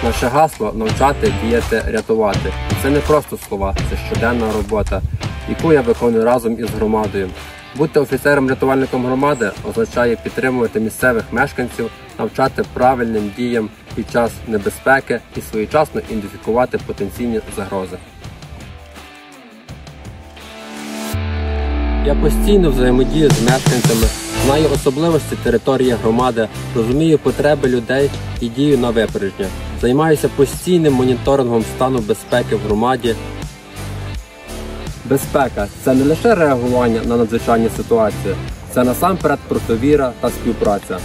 Наше гасло навчати, діяти, рятувати. Це не просто слова, це щоденна робота, яку я виконую разом із громадою. Бути офіцером-рятувальником громади означає підтримувати місцевих мешканців, навчати правильним діям під час небезпеки і своєчасно ідентифікувати потенційні загрози. Я постійно взаємодію з мешканцями, знаю особливості території громади, розумію потреби людей і дію на випередження. Займаюся постійним моніторингом стану безпеки в громаді. Безпека – це не лише реагування на надзвичайні ситуації, це насамперед про довіра та співпраця.